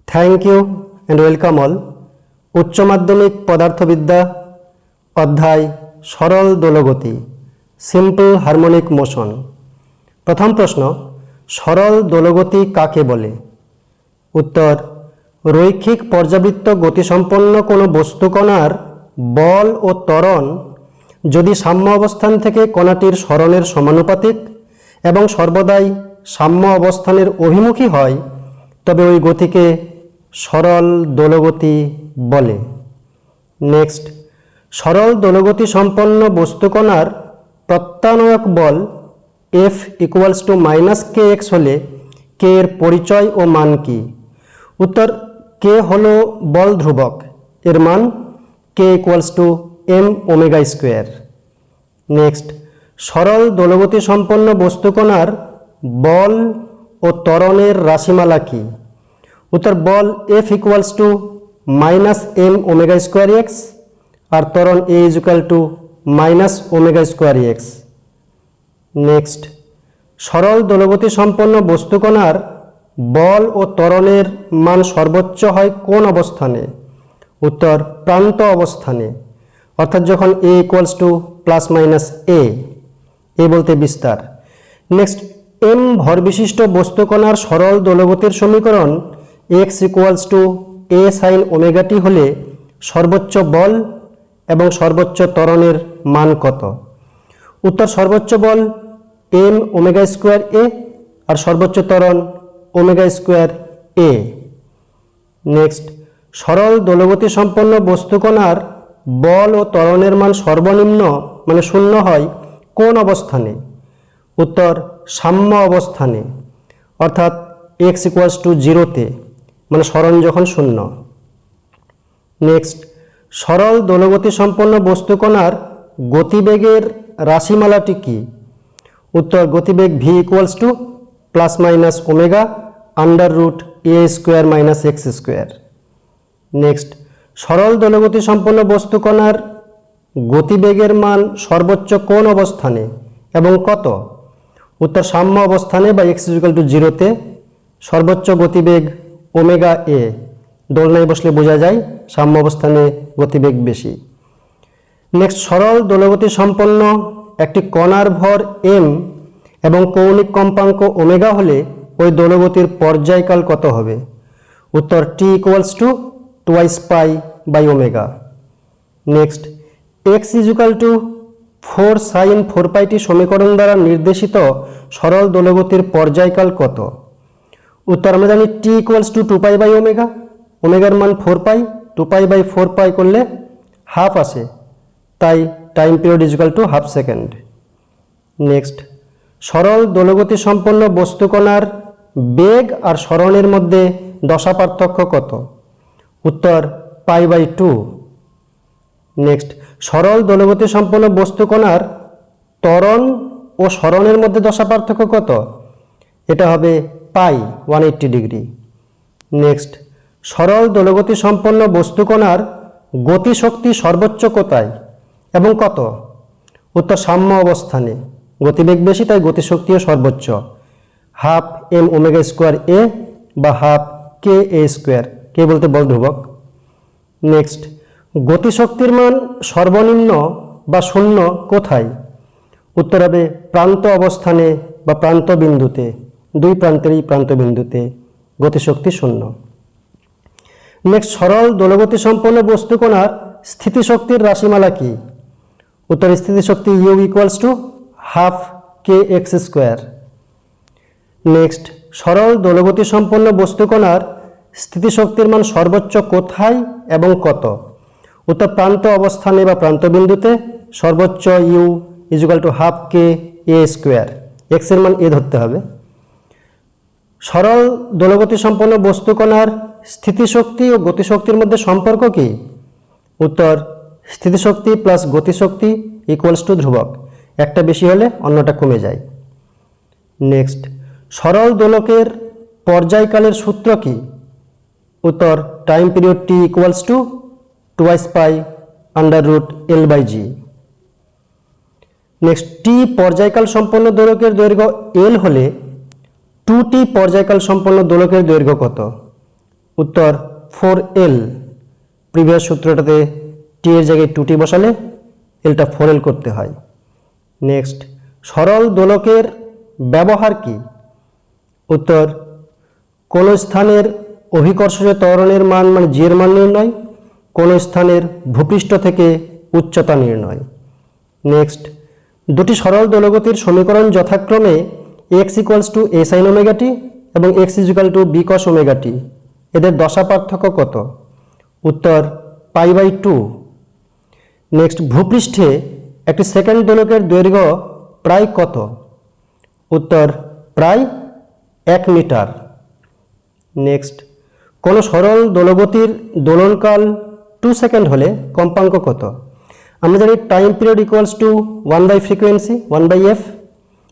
Thank you and welcome all. উচ্চ মাধ্যমিক পদার্থবিদ্যা অধ্যায় সরল দোলগতি, সিম্পল হারমোনিক মোশন। প্রথম প্রশ্ন, সরল দোলগতি কাকে বলে? উত্তর, রৈখিক পর্যাবৃত্ত গতিসম্পন্ন কোনো বস্তুকণার বল ও ত্বরণ যদি সাম্য অবস্থান থেকে কণাটির সরণের সমানুপাতিক এবং সর্বদাই সাম্য অবস্থানের অভিমুখী হয়, তবে ওই গতিকে সরল দোলগতি বলে। নেক্সট, সরল দোলগতি সম্পন্ন বস্তুকণার প্রত্যানয়ক বল F = kx হলে k এর পরিচয় ও মান কি? উত্তর, k হলো বল ধ্রুবক, এর মান k = mω²। নেক্সট, সরল দোলগতি সম্পন্ন বস্তুকণার বল ও ত্বরণের রাশিমালা কি? উত্তর, বল F = -mω²x আর ত্বরণ A = -ω²x। নেক্সট, সরল দোলগতি সম্পন্ন বস্তুকণার বল ও ত্বরণের মান সর্বোচ্চ হয় কোন অবস্থানে? উত্তর, প্রান্ত অবস্থানে, অর্থাৎ যখন A ± a বলতে বিস্তার। নেক্সট, m ভর বিশিষ্ট বস্তুকণার সরল দোলগতির সমীকরণ x = a sin ωt হলে সর্বোচ্চ বল এবং সর্বোচ্চ ত্বরণের মান কত? উত্তর, সর্বোচ্চ বল mω²a আর সর্বোচ্চ ত্বরণ ω²a। নেক্সট, সরল দোলগতি সম্পন্ন বস্তুকণার বল ও ত্বরণের মান সর্বনিম্ন মানে শূন্য হয় কোন অবস্থানে? উত্তর, সাম্য অবস্থানে, অর্থাৎ x = 0-তে, মানে সরণ যখন শূন্য। নেক্সট, সরল দোলগতি সম্পন্ন বস্তুকণার গতিবেগের রাশিমালাটি কি? উত্তর, গতিবেগ v = ±ω √a² - x²। নেক্সট, সরল দোলগতি সম্পন্ন বস্তুকণার গতিবেগের মান সর্বোচ্চ কোন অবস্থানে এবং কত? উত্তর, সাম্য অবস্থানে বা x = 0-তে, সর্বোচ্চ গতিবেগ ω_a। দোলনায় বসলে বোঝা যায় সাম্য অবস্থানে গতিবেগ বেশি। নেক্সট, সরল দোলগতি সম্পন্ন একটি কণার ভর m এবং কৌণিক কম্পাঙ্ক ω হলে ওই দোলগতির পর্যায়কাল কত হবে? উত্তর, t = 2π/ω। Next, x = 4 sin 4πt সমীকরণ দ্বারা নির্দেশিত সরল দোলগতির পর্যায়কাল কত? উত্তর, আমরা জানি t = 2π/ω, ওমেগার মান 4π, 2π/4π করলে হাফ আসে, তাই টাইম পিরিয়ড = ½ সেকেন্ড। নেক্সট, সরল দোলগতি সম্পন্ন বস্তুকণার বেগ আর সরণের মধ্যে দশা পার্থক্য কত? উত্তর, π/2। নেক্সট, সরল দোলগতি সম্পন্ন বস্তুকণার ত্বরণ ও সরণের মধ্যে দশা পার্থক্য কত? এটা হবে π/180 ডিগ্রি। নেক্সট, সরল দোলগতি সম্পন্ন বস্তুকণার গতিশক্তি সর্বোচ্চ কোথায় এবং কত? উত্তর, সাম্য অবস্থানে, গতিবেগ বেশি তাই গতিশক্তিও সর্বোচ্চ, ½ mω²a বা ½ kA², কে বলতে বল ধ্রুবক। নেক্সট, গতিশক্তির মান সর্বনিম্ন বা শূন্য কোথায়? উত্তর হবে প্রান্ত অবস্থানে বা প্রান্ত বিন্দুতে, দুই প্রান্তেরই প্রান্ত বিন্দুতে গতিশক্তি শূন্য। নেক্সট, সরল দোলগতি সম্পন্ন বস্তুকণার স্থিতিশক্তির রাশিমালা কি? উত্তর, স্থিতিশক্তি U = ½ kx²। নেক্সট, সরল দোলগতি সম্পন্ন বস্তুকণার স্থিতিশক্তির মান সর্বোচ্চ কোথায় এবং কত? উত্তর, প্রান্ত অবস্থানে বা প্রান্ত বিন্দুতে, সর্বোচ্চ U = ½ kA², x এর মান a ধরতে হবে। সরল দোলগতি সম্পন্ন বস্তুকণার স্থিতিশক্তি ও গতিশক্তির মধ্যে সম্পর্ক কি? উত্তর, স্থিতিশক্তি প্লাস গতিশক্তি = ধ্রুবক, একটা বেশি হলে অন্যটা কমে যায়। নেক্সট, সরল দোলকের পর্যায়কালের সূত্র কি? উত্তর, time period t = 2π√L/g। Next, t পর্যায়কাল সম্পন্ন দোলকের দৈর্ঘ্য L হলে 2t পর্যায়কাল সম্পন্ন দোলকের দৈর্ঘ্য কত? উত্তর 4L। প্রিভিয়াস সূত্রটাতে টি এর জায়গায় 2T বসালে এলটা 4L করতে হয়। নেক্সট, সরল দোলকের ব্যবহার কি? উত্তর, কোন স্থানের অভিকর্ষজ ত্বরণের মান মানে জি এর মান নির্ণয়, কোন স্থানের ভূপৃষ্ঠ থেকে উচ্চতা নির্ণয়। নেক্সট, দুটি সরল দোলগতির সমীকরণ যথাক্রমে x = a sin ωt এবং x = b cos ωt, এদের দশা পার্থক্য কত? উত্তর, π/2। নেক্সট, ভূপৃষ্ঠে একটি সেকেন্ড দোলকের দৈর্ঘ্য প্রায় কত? উত্তর, প্রায় 1 মিটার। নেক্সট, কোন সরল দোলগতির দোলনকাল 2 সেকেন্ড হলে কম্পাঙ্ক কত? আমরা জানি টাইম পিরিয়ড ইকুয়ালস টু 1/ফ্রিকোয়েন্সি 1/f,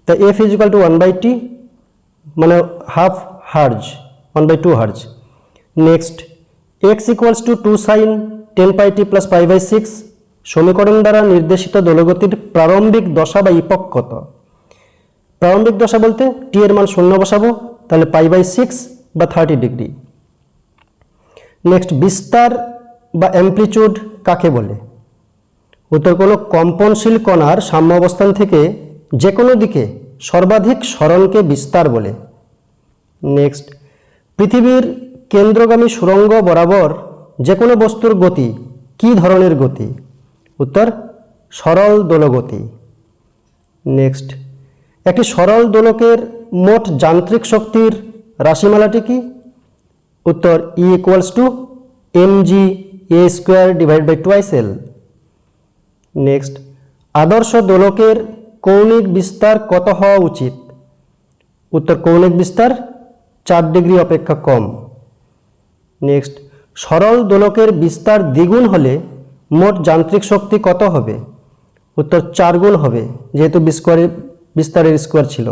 তা f = 1/t মানে half hertz 1/2 hertz. Next, x = 2 sin 10πt + π/6 সমীকরণ দ্বারা নির্দেশিত দোলগতির প্রারম্ভিক দশা বা ইপক কত? প্রারম্ভিক দশা বলতে টি এর মান 0 বসাবো, তাহলে π/6 বা 30 ডিগ্রি। নেক্সট, বিস্তার বা অ্যামপ্লিচিউড কাকে বলে? উত্তর, কোনো কম্পনশীল কণার সাম্য অবস্থান থেকে যে কোনো দিকে সর্বাধিক সরণকে বিস্তার বলে। নেক্সট, পৃথিবীর কেন্দ্রগামী সুড়ঙ্গ বরাবর যে কোনো বস্তুর গতি কী ধরনের গতি? উত্তর, সরল দোলগতি। নেক্সট, একটি সরল দোলকের মোট যান্ত্রিক শক্তির রাশিমালাটি কি? উত্তর, E = mg² / 2L। নেক্সট, আদর্শ দোলকের কৌণিক বিস্তার কত হওয়া উচিত? উত্তর, কৌণিক বিস্তার 4 ডিগ্রি অপেক্ষা কম। নেক্সট, সরল দোলকের বিস্তার দ্বিগুণ হলে মোট যান্ত্রিক শক্তি কত হবে? উত্তর, 4 গুণ হবে, যেহেতু বিস্তারের স্কোয়ার ছিল।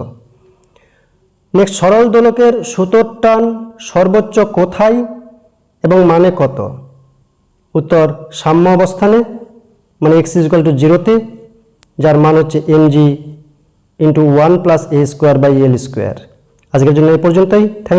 নেক্সট, সরল দোলকের সুতোর টান সর্বোচ্চ কোথায় এবং মানে কত? উত্তর, সাম্য অবস্থানে মানে x = 0-তে, যার মান হচ্ছে mg × 1 + a² / L²। আজকের জন্য এই পর্যন্তই।